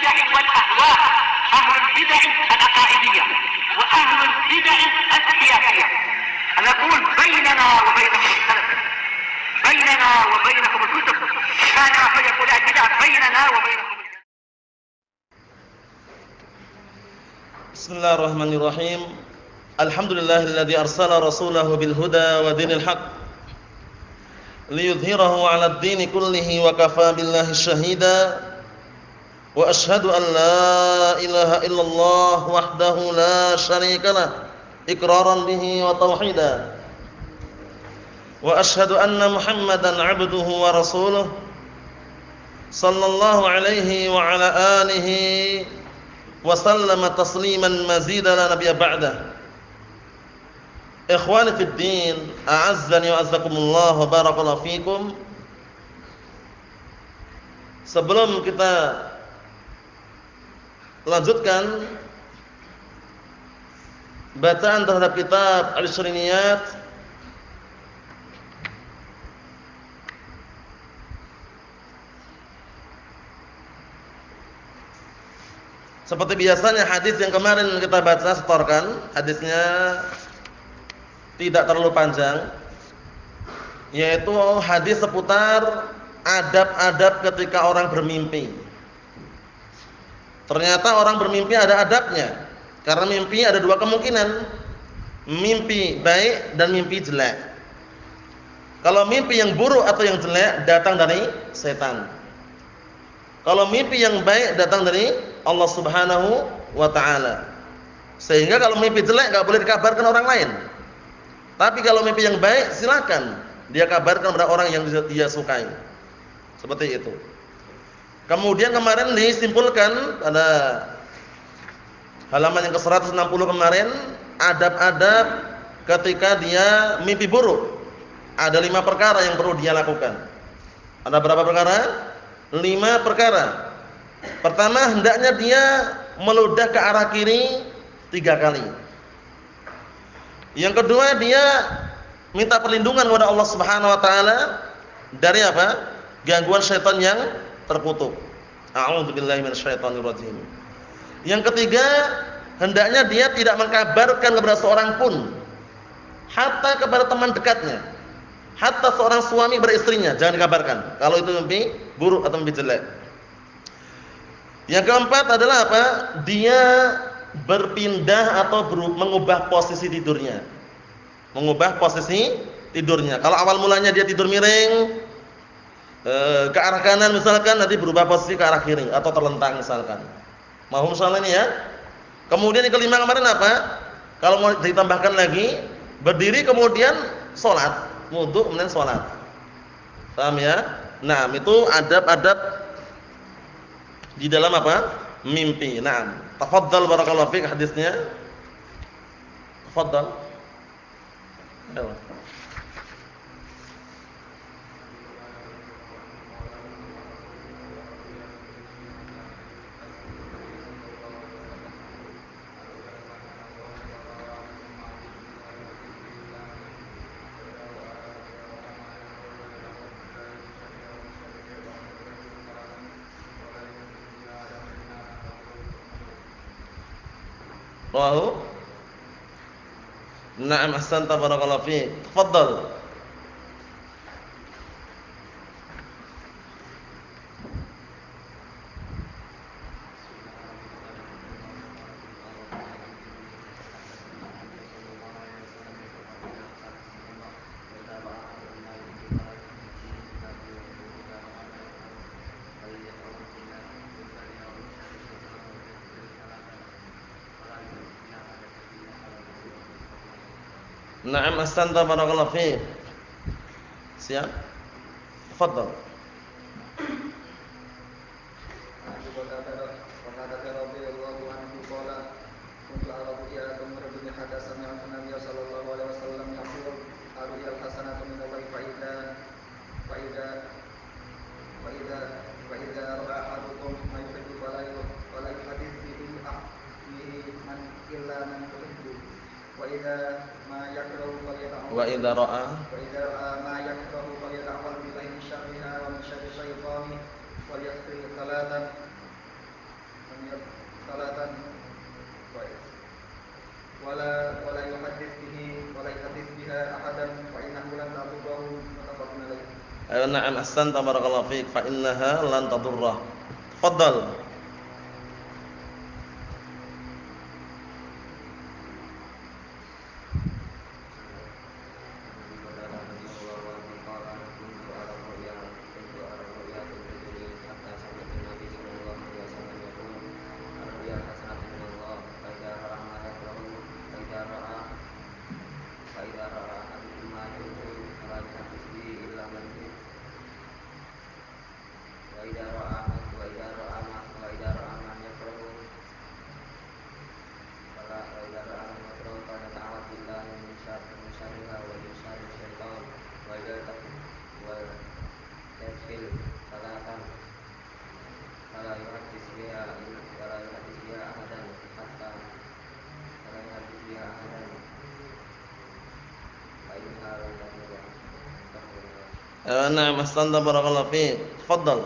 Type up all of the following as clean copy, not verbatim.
البدع والأهواء، أهل البدع العقائدية وأهل البدع السياسية. نقول بيننا وبينكم السلف، بيننا وبينكم الكتب، كان فيقول البدع بيننا وبينكم. بسم الله الرحمن الرحيم. الحمد لله الذي أرسل رسوله بالهدى ودين الحق ليظهره على الدين كله وكفى بالله شهيدا وأشهد أن لا إله إلا الله وحده لا شريك له إقرارا به وتوحيدا وأشهد أن محمدا عبده ورسوله صلى الله عليه وعلى آله وسلم تسليما مزيدا لا نبي بعده. Ikhwani fid din, a'azzani wa azzakumullah wa barakallahu fikum. Sebelum kita lanjutkan bacaan terhadap kitab Al-Ishriniyat, seperti biasanya hadis yang kemarin kita baca setorkan, hadisnya tidak terlalu panjang, yaitu hadis seputar adab-adab ketika orang bermimpi. Ternyata orang bermimpi ada adabnya, karena mimpi ada dua kemungkinan, mimpi baik dan mimpi jelek. Kalau mimpi yang buruk atau yang jelek datang dari setan. Kalau mimpi yang baik datang dari Allah Subhanahu wa ta'ala. Sehingga kalau mimpi jelek enggak boleh dikabarkan orang lain. Tapi kalau mimpi yang baik silakan dia kabarkan kepada orang yang dia sukai. Seperti itu. Kemudian kemarin disimpulkan pada halaman yang ke-160 kemarin, adab-adab ketika dia mimpi buruk. Ada 5 perkara yang perlu dia lakukan. Ada berapa perkara? 5 perkara. Pertama, hendaknya dia meludah ke arah kiri 3 kali. Yang kedua, dia minta perlindungan kepada Allah Subhanahu wa taala dari apa? Gangguan syaitan yang terkutuk. A'udzubillahi minasyaitonir rajim. Yang ketiga, hendaknya dia tidak mengkabarkan kepada seorang pun, hatta kepada teman dekatnya. Hatta seorang suami beristrinya jangan dikabarkan kalau itu mimpi buruk atau mimpi jelek. Yang keempat adalah apa? Dia berpindah atau mengubah posisi tidurnya. Mengubah posisi tidurnya. Kalau awal mulanya dia tidur miring ke arah kanan misalkan, nanti berubah posisi ke arah kiri atau terlentang misalkan. Mohon misalnya ini ya. Kemudian yang kelima kemarin apa? Kalau mau ditambahkan lagi, berdiri kemudian salat, wudu kemudian salat. Paham ya? Nah, itu adab-adab di dalam apa? Mimpi. Naam. Tafadhal barakallahu fiik hadisnya. Tafadhal. Ayo. Rawahu. Na'am, ahsanta barakallahu fiik. Tafadhal. Na'am, ahsanta barakallahu fiik. Siap? Tafadhal. Wa idza ra'a ma yakrahu falyata'awwal billahi min syarriha wa min syarri syaitani wal yaghfir salatan. Na'am ahsanta barakallahu fiik fa innaha lan tadurrah. Tafadhal. Na'am ahsanta barakallahu fiik. Tafadhal.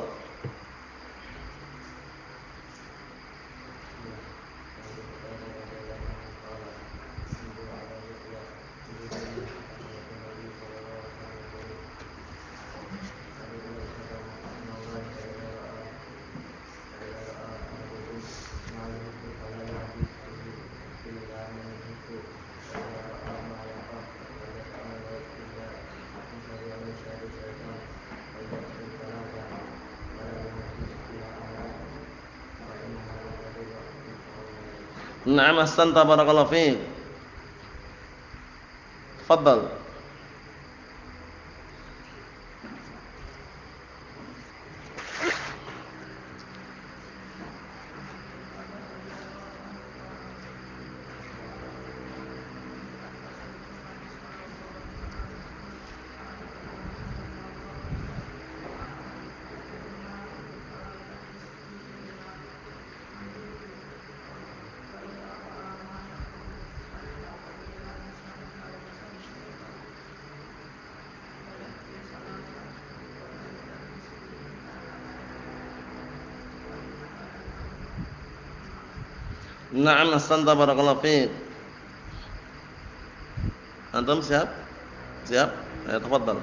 Na'am ahsanta barakallahu fiik. Tafadhal. Na'am ahsanta barakallahu fiik. Antum siap? Siap? Ayo tafadhal.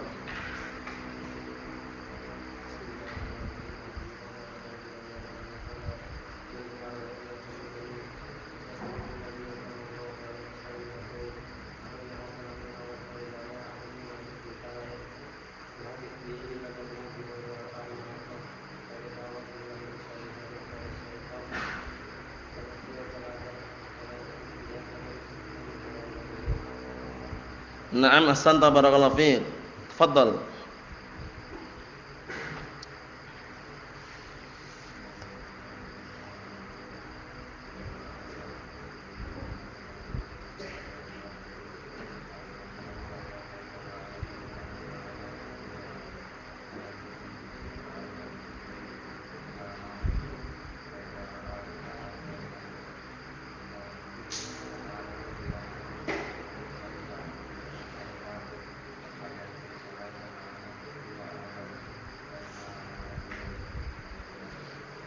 Na'am ahsanta barakallahu fiik. Tafadhal.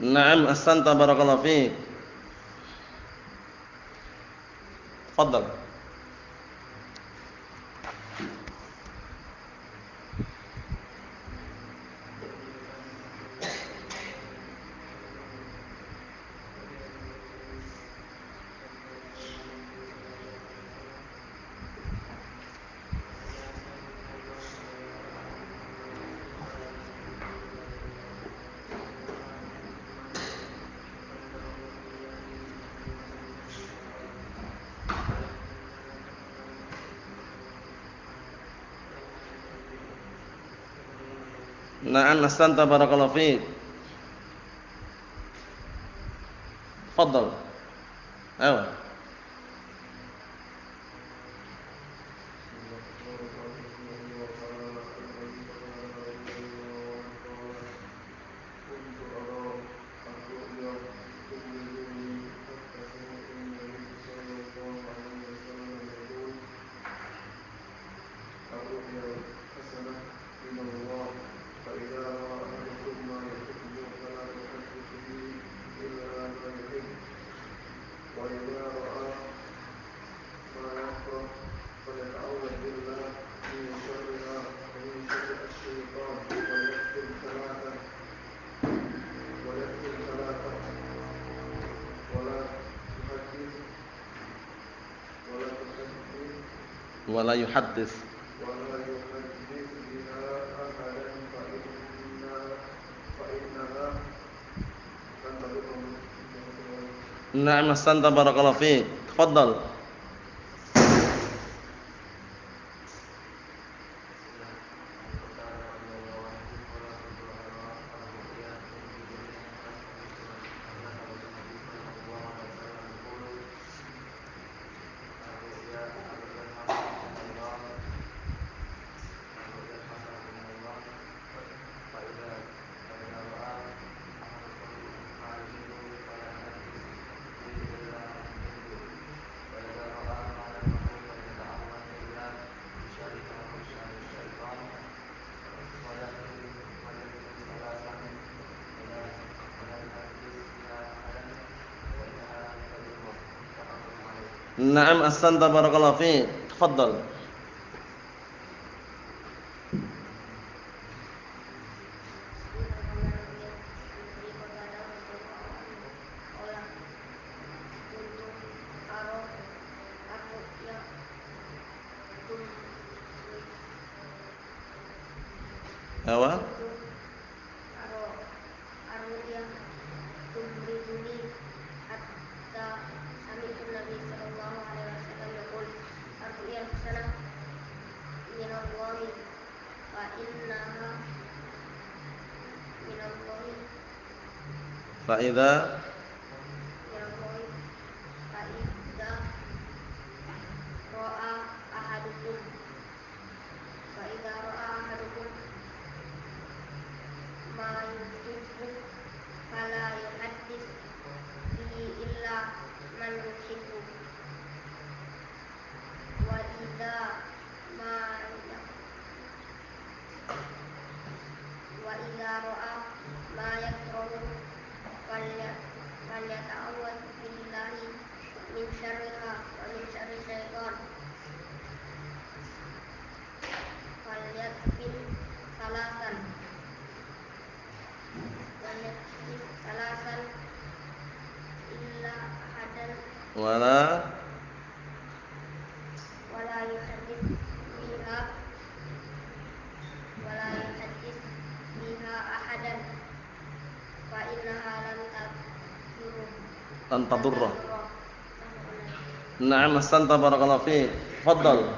Na'am ahsanta barakallahu fiik. Tafadhal. Na'am ahsanta barakallahu fiik. Tafadhal. Ayo. wala yuhaddits. ولا يحدث بها أحدا فإنها لن تضره. Na'am, ahsanta barakallahu fiik. Tafadhal. Na'am, ahsanta barakallahu fiik. Tafadhal. Apa? Fa'idza wala lan tadurra. Na'am, ahsanta barakallahu fiik. Tafadhal.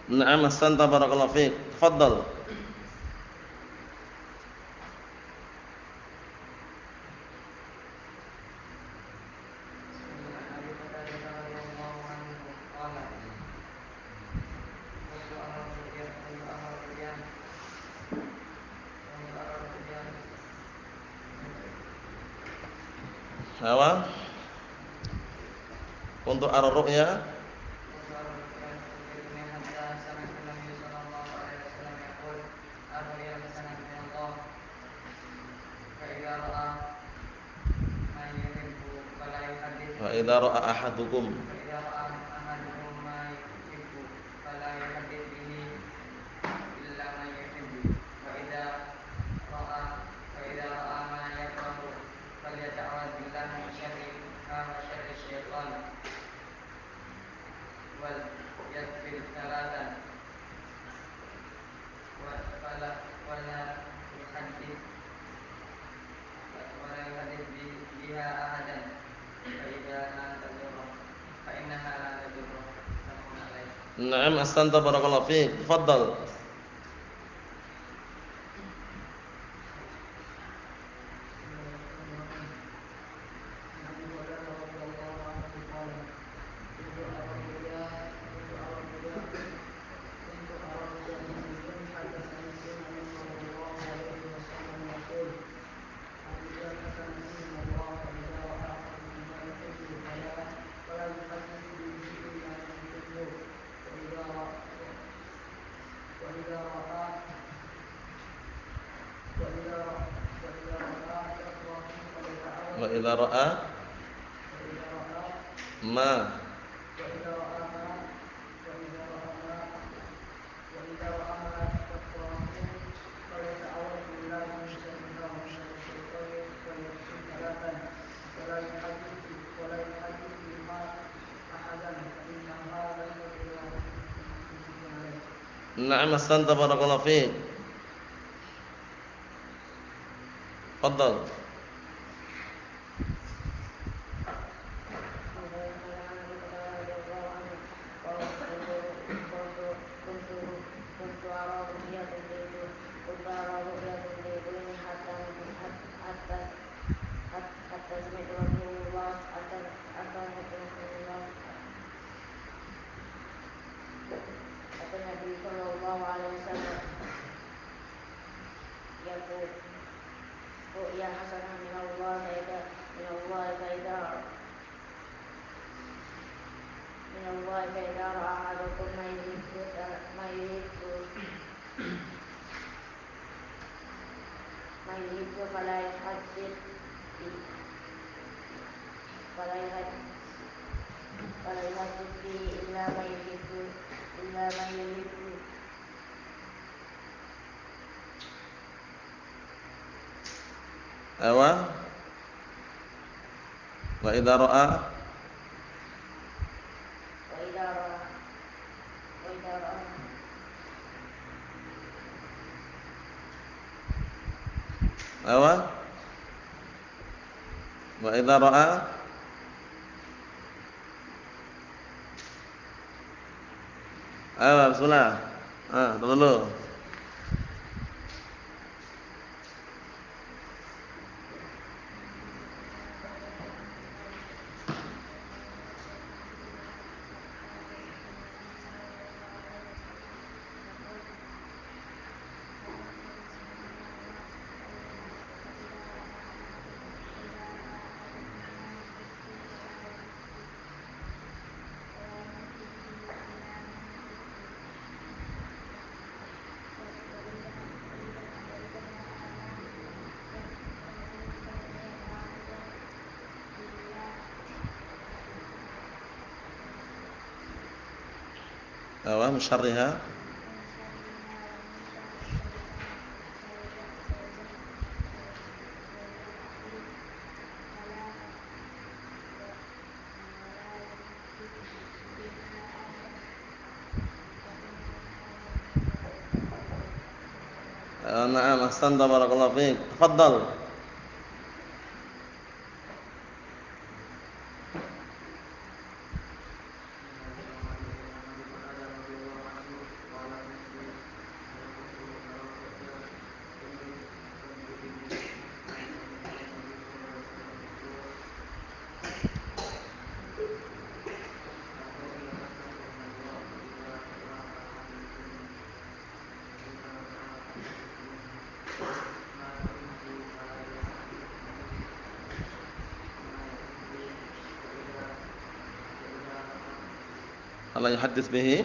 Na'am, ahsanta barakallahu fiik. Tafadhal. Apa? Untuk ar-ru'ya wa idza ra'a ahadukum Na'am, ahsanta barakallahu fiik. Tafadhal. idza ra'a ma Na'am ahsanta barakallahu fiik. Tafadhal. Awa wa idza ra'a awa wa idza ra'a bismillah. Dulu. Awa musyarriha. Na'am ahsanta barakallahu fiik. Tafadhal. La yuhaddits bihi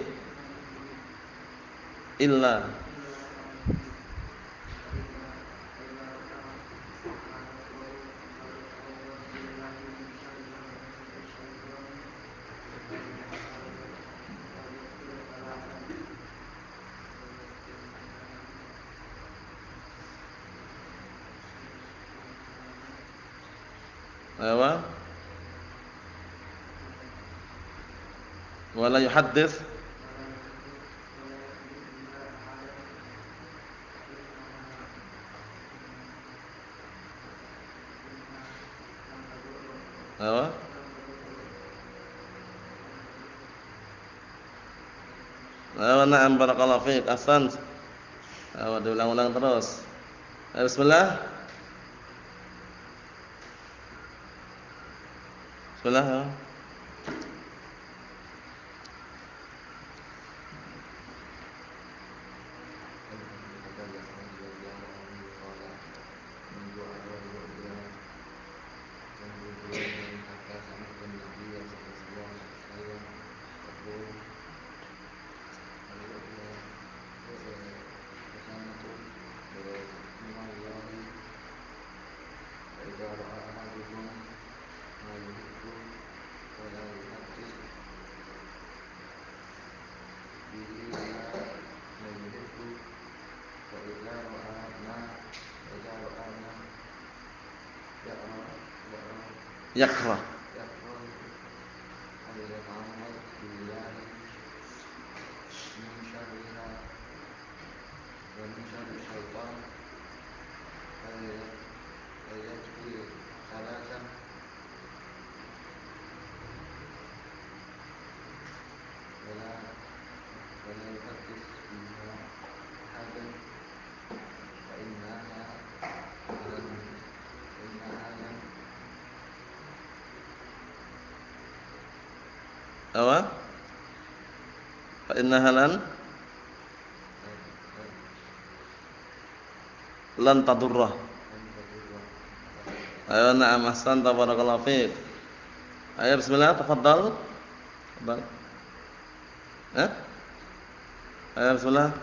illa awa wala yuhaddits awa na'am barakallahu fiik. Ahsant. Diulang-ulang terus. Bismillah. Bismillah. إذا رأى أحدكم Yakrah. يكره أن يتعمد بالله من شرها ومن شر الشيطان فيكفي ثلاثا ولا يحدث بها أحدا فإنها لن Apa? Fa innaha lan tadurrah. Ayo na'am ahsanta barakallahu fiik. Ayo bismillah tafadhal. Tafadhal. Ayo bismillah.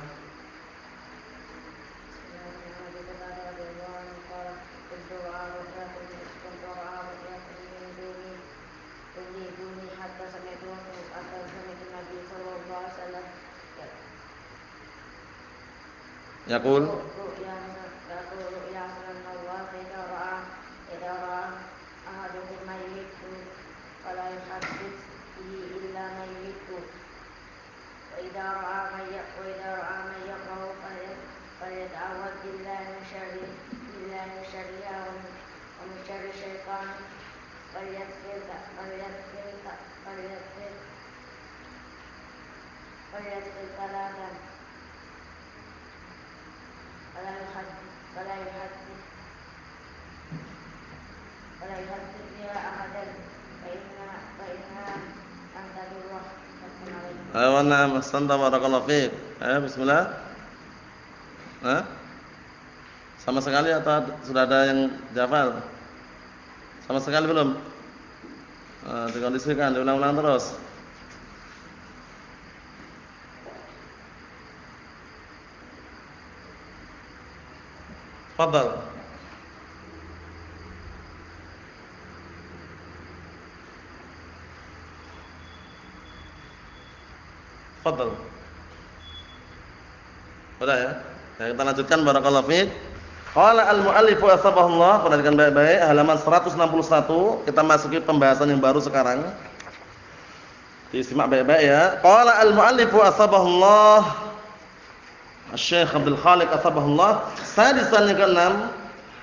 Yaqul Ayo na'am ahsanta barakallahu fiik. Ayo bismillah. Sama sekali atau sudah ada yang hafal? Sama sekali belum? Dikondisikan, diulang-ulang terus. Fadhal. Fadhal. Sudah ya? Kita lanjutkan barakallahu fiik. Qala al-mu'allif asbahullah, perhatikan baik-baik halaman 161, kita masuki pembahasan yang baru sekarang. Disimak baik-baik ya. Qala al-mu'allif asbahullah, Syekh Abdul Khaliq asbahullah, sadisan yang ke-6,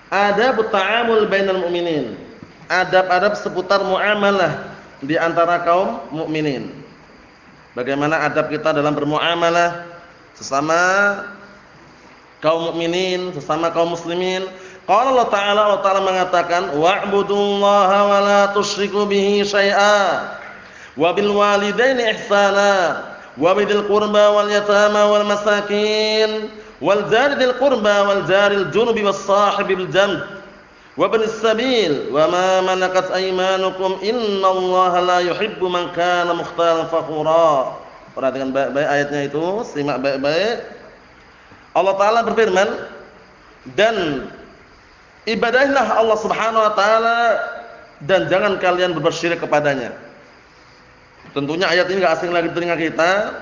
adab ta'amul bainal mu'minin. Adab-adab seputar muamalah di antara kaum mukminin. Bagaimana adab kita dalam bermuamalah sesama kaum mukminin, sesama kaum muslimin. Qala Allah Ta'ala mengatakan, wa'budullaha wa la tusyriku bihi syai'a wa bil walidaini ihsana wa bidil qurba wal yatama wal masakin wal jari dzil qurba wal jaril junubi was sahibi bil janb wa ibnis sabil wa ma malakat aymanukum innallaha la yuhibbu man kana mukhtalan fakhura. Perhatikan baik-baik ayatnya itu, simak baik-baik. Allah Ta'ala berfirman, dan ibadahilah Allah Subhanahu Wa Ta'ala dan jangan kalian berbuat syirik kepadanya. Tentunya ayat ini gak asing lagi di telinga kita.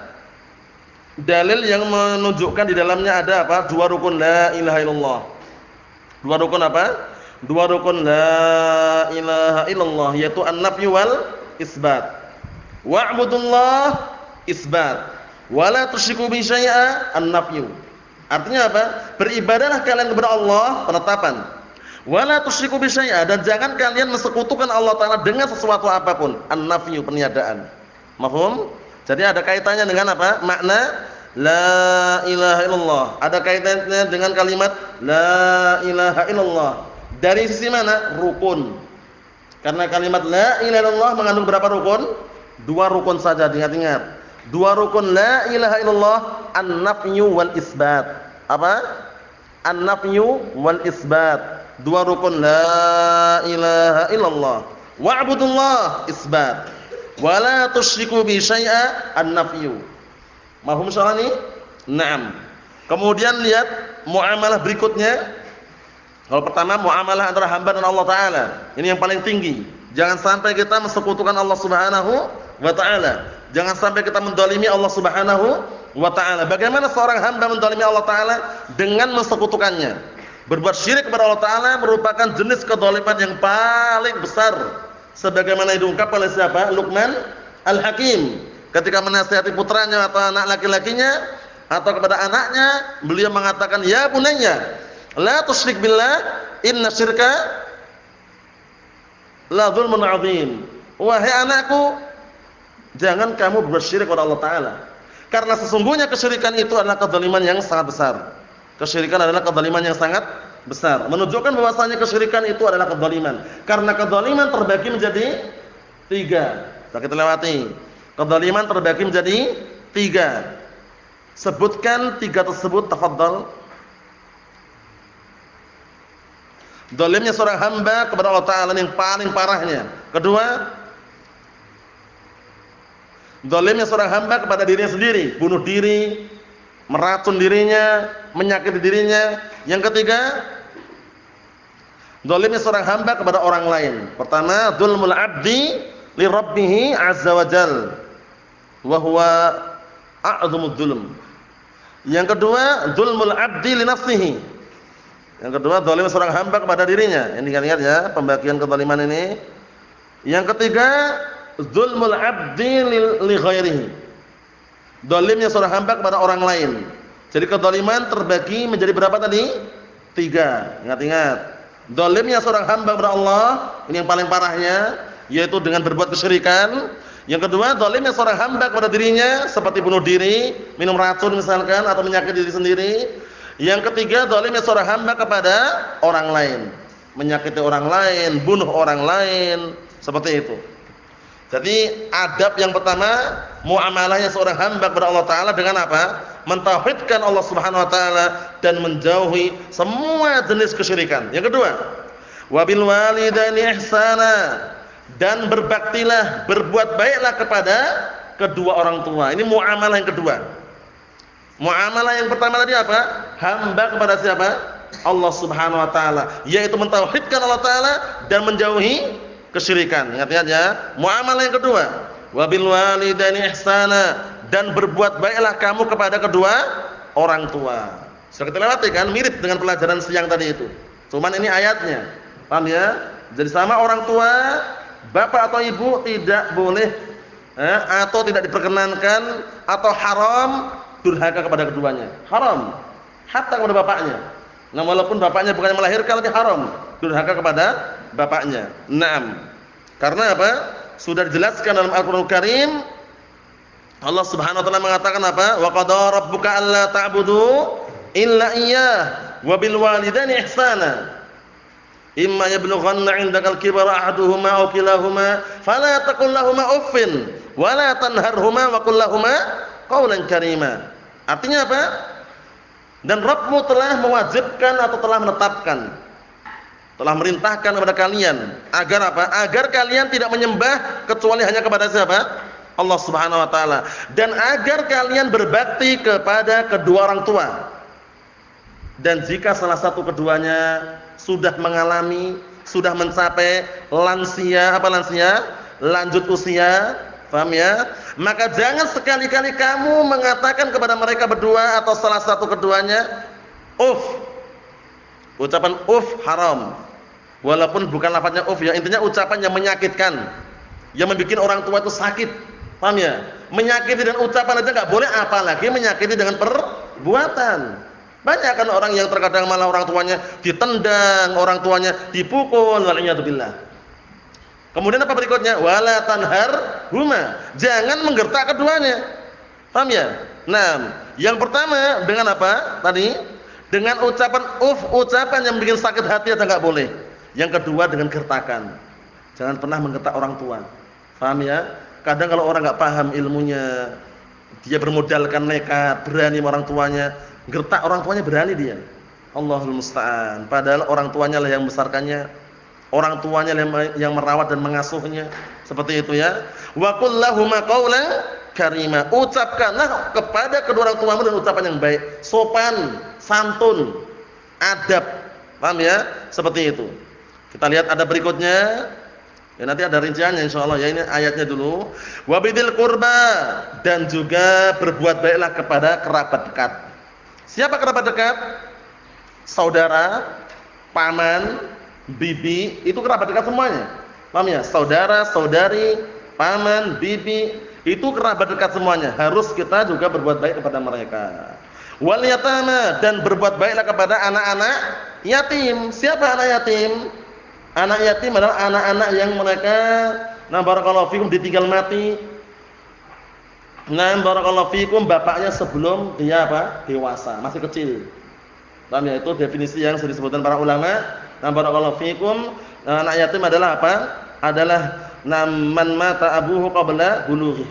Dalil yang menunjukkan di dalamnya ada apa? Dua rukun la ilaha illallah. Dua rukun apa? Dua rukun la ilaha illallah, yaitu an-nafyu wal isbat. Wa'budullah isbat, wa la tusyriku bihi syai'a an-nafyu. Artinya apa? Beribadahlah kalian kepada Allah, penetapan. Wala tusyriku bi syai'a, dan jangan kalian mensekutukan Allah Ta'ala dengan sesuatu apapun. An-nafyu, peniadaan. Mafhum? Jadi ada kaitannya dengan apa? Makna la ilaha illallah. Ada kaitannya dengan kalimat la ilaha illallah. Dari sisi mana? Rukun. Karena kalimat la ilaha illallah mengandung berapa rukun? Dua rukun saja, diingat-ingat. Dua rukun la ilaha illallah, an-nafyu wal isbat. Apa? An-nafyu wal isbat. Dua rukun la ilaha illallah. Wa'budullah isbat. Wa la tusyriku bi syai'a an-nafyu. Mahum insyaallah nih? Naam. Kemudian lihat muamalah berikutnya. Kalau pertama muamalah antara hamba dan Allah Ta'ala. Ini yang paling tinggi. Jangan sampai kita mensekutukan Allah Subhanahu wa Ta'ala. Jangan sampai kita mendolimi Allah Subhanahu wa Ta'ala. Bagaimana seorang hamba mendolimi Allah Ta'ala? Dengan mensekutukannya. Berbuat syirik kepada Allah Ta'ala merupakan jenis kedoliman yang paling besar sebagaimana diungkapkan oleh siapa? Luqman Al-Hakim ketika menasihati putranya atau anak laki-lakinya atau kepada anaknya, beliau mengatakan, "Ya bunayya, la tusyrik billah, inna syirka la dzulmun 'adzim." Wahai anakku, jangan kamu bersyirik kepada Allah Ta'ala, karena sesungguhnya kesyirikan itu adalah kezaliman yang sangat besar. Kesyirikan adalah kezaliman yang sangat besar, menunjukkan bahwasanya kesyirikan itu adalah kezaliman, karena kezaliman terbagi menjadi 3. Kita lewati. Kezaliman terbagi menjadi 3. Sebutkan 3 tersebut, tafadhal. Zalimnya seorang hamba kepada Allah Ta'ala yang paling parahnya. Kedua, zalimnya seorang hamba kepada dirinya sendiri, bunuh diri, meracun dirinya, menyakiti dirinya. Yang ketiga, zalimnya seorang hamba kepada orang lain. Pertama, dzulmul 'abdi li rabbih 'azza wa jalla, wa huwa a'dzamudz dzulm. Yang kedua, dzulmul 'abdi li nafsihi. Yang kedua, zalim seorang hamba kepada dirinya. Ini ingat-ingat ya, pembagian kezaliman ini. Yang ketiga, dzulmul 'abdi li ghairihi. Zalimnya seorang hamba kepada orang lain. Jadi kezaliman terbagi menjadi berapa tadi? 3. Ingat-ingat. Zalimnya seorang hamba kepada Allah, ini yang paling parahnya, yaitu dengan berbuat kesyirikan. Yang kedua, zalimnya seorang hamba kepada dirinya, seperti bunuh diri, minum racun misalkan, atau menyakiti diri sendiri. Yang ketiga, zalimnya seorang hamba kepada orang lain, menyakiti orang lain, bunuh orang lain, seperti itu. Jadi adab yang pertama, muamalahnya seorang hamba kepada Allah Ta'ala dengan apa? Mentauhidkan Allah Subhanahu Wa Ta'ala dan menjauhi semua jenis kesyirikan. Yang kedua, wabil walidaini ihsana, dan berbaktilah, berbuat baiklah kepada kedua orang tua. Ini muamalah yang kedua. Muamalah yang pertama tadi apa? Hamba kepada siapa? Allah Subhanahu Wa Ta'ala, yaitu mentauhidkan Allah Ta'ala dan menjauhi kesyirikan. Ingat-ingat ya. Muamalah yang kedua, wabil walidaini ihsana, dan berbuat baiklah kamu kepada kedua orang tua. Sudah kita lewati kan, mirip dengan pelajaran siang tadi itu. Cuman ini ayatnya. Paham ya? Jadi sama orang tua, bapak atau ibu tidak boleh atau tidak diperkenankan atau haram durhaka kepada keduanya. Haram. Hatta kepada bapaknya. Nah, walaupun bapaknya bukan yang melahirkan, tapi haram durhaka kepada bapaknya. Naam. Karena apa? Sudah dijelaskan dalam Al-Qur'an Karim. Allah Subhanahu wa taala mengatakan apa? Wa qadara rabbuka alla ta'budu illa iyyah wa bil walidaini ihsana. Imma yablughanna 'indakal kibara ahaduhuma aw kilahuma fala taqul lahumu uffin wa la tanharhuma wa qul lahumu qawlan karima. Artinya apa? Dan Rabbmu telah mewajibkan atau telah menetapkan, telah merintahkan kepada kalian agar apa? Agar kalian tidak menyembah kecuali hanya kepada siapa? Allah Subhanahu wa taala, dan agar kalian berbakti kepada kedua orang tua. Dan jika salah satu keduanya sudah mengalami, sudah mencapai lansia, lanjut usia, paham ya? Maka jangan sekali-kali kamu mengatakan kepada mereka berdua atau salah satu keduanya uff. Ucapan uff haram. Walaupun bukan lafadznya uff ya, intinya ucapan yang menyakitkan, yang membuat orang tua itu sakit. Paham ya? Menyakiti dan ucapan aja enggak boleh, apalagi menyakiti dengan perbuatan. Banyak kan orang yang terkadang malah orang tuanya ditendang, orang tuanya dipukul, waliyadzubillah. Kemudian apa berikutnya? Wala tanharhuma. Jangan menggertak keduanya. Paham ya? Nah, yang pertama dengan apa? Tadi dengan ucapan ucapan yang bikin sakit hati aja enggak boleh. Yang kedua dengan gertakan. Jangan pernah menggertak orang tua. Paham ya? Kadang kalau orang enggak paham ilmunya, dia bermodalkan nekat, berani sama orang tuanya, gertak orang tuanya berani dia. Allahul musta'an. Padahal orang tuanya lah yang membesarkannya, orang tuanya yang merawat dan mengasuhnya. Seperti itu ya. Wa qul lahumu qawlan karima. Ucapkanlah kepada kedua orang tuamu dengan ucapan yang baik, sopan, santun, adab. Paham ya? Seperti itu. Kita lihat ada berikutnya. Ya, nanti ada rinciannya insyaallah ya, ini ayatnya dulu. Wa bidil qurba, dan juga berbuat baiklah kepada kerabat dekat. Siapa kerabat dekat? Saudara, paman, bibi, itu kerabat dekat semuanya. Paham ya? Saudara, saudari, paman, bibi, itu kerabat dekat semuanya. Harus kita juga berbuat baik kepada mereka. Wal yatama, dan berbuat baiklah kepada anak-anak yatim. Siapa anak yatim? Anak yatim adalah anak-anak yang mereka barakallahu fikum ditinggal mati. Barakallahu fikum bapaknya sebelum dia apa? Dewasa, masih kecil. Paham ya? Itu definisi yang sudah disebutkan para ulama. Barakallahu fikum, anak yatim adalah apa? Adalah man mata abuhu qabla bulughi.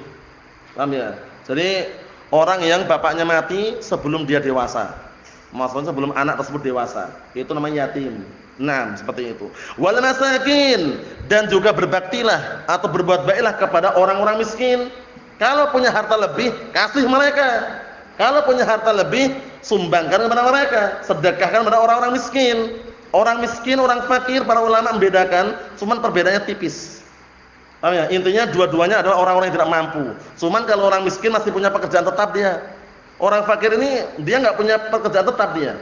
Paham ya? Jadi orang yang bapaknya mati sebelum dia dewasa. Maksudnya sebelum anak tersebut dewasa. Itu namanya yatim. Nah, seperti itu. Wal masakin, dan juga berbaktilah atau berbuat baiklah kepada orang-orang miskin. Kalau punya harta lebih, kasih mereka. Kalau punya harta lebih, sumbangkan kepada mereka, sedekahkan kepada orang-orang miskin. Orang miskin, orang fakir, para ulama membedakan, cuman perbedaannya tipis. Paham ya? Intinya dua-duanya adalah orang-orang yang tidak mampu. Cuman kalau orang miskin masih punya pekerjaan tetap dia. Orang fakir ini dia nggak punya pekerjaan tetap dia.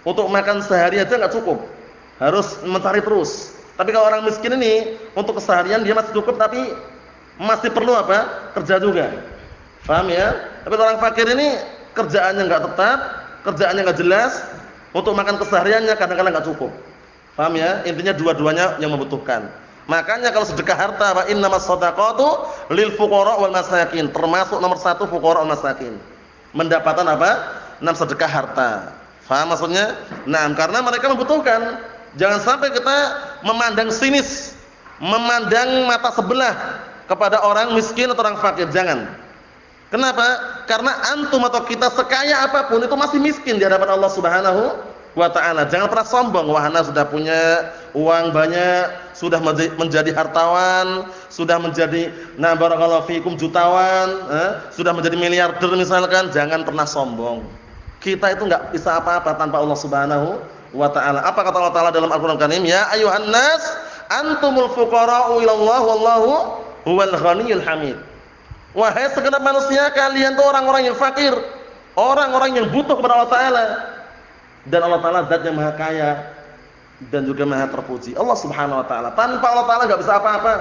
Untuk makan sehari aja nggak cukup. Harus mencari terus. Tapi kalau orang miskin ini untuk keseharian dia masih cukup, tapi masih perlu apa? Kerja juga. Paham ya? Tapi orang fakir ini kerjaannya nggak tetap, kerjaannya nggak jelas, untuk makan kesehariannya kadang-kadang nggak cukup. Paham ya? Intinya dua-duanya yang membutuhkan. Makanya kalau sedekah harta, wa innamas shadaqatu lil fuqara wal masakin, termasuk nomor 1 fuqara wal masakin. Mendapatkan apa? Sedekah harta. Paham maksudnya? Karena mereka membutuhkan. Jangan sampai kita memandang sinis, memandang mata sebelah kepada orang miskin atau orang fakir, jangan. Kenapa? Karena antum atau kita sekaya apapun itu masih miskin di hadapan Allah Subhanahu wa ta'ala. Jangan pernah sombong, wah ana sudah punya uang banyak, sudah menjadi hartawan, sudah menjadi barakallahu fikum jutawan, sudah menjadi miliarder misalkan. Jangan pernah sombong. Kita itu enggak bisa apa-apa tanpa Allah Subhanahu wa ta'ala. Apa kata Allah Ta'ala dalam Al-Qur'an Karim? Ya ayyuhan nas antumul fuqara'u ilallah wallahu huwal ghaniyyul hamid. Wahai segenap manusia, kalian itu orang-orang yang fakir, orang-orang yang butuh kepada Allah Ta'ala. Dan Allah Ta'ala zat yang maha kaya dan juga maha terpuji. Allah Subhanahu wa ta'ala. Tanpa Allah Ta'ala enggak bisa apa-apa.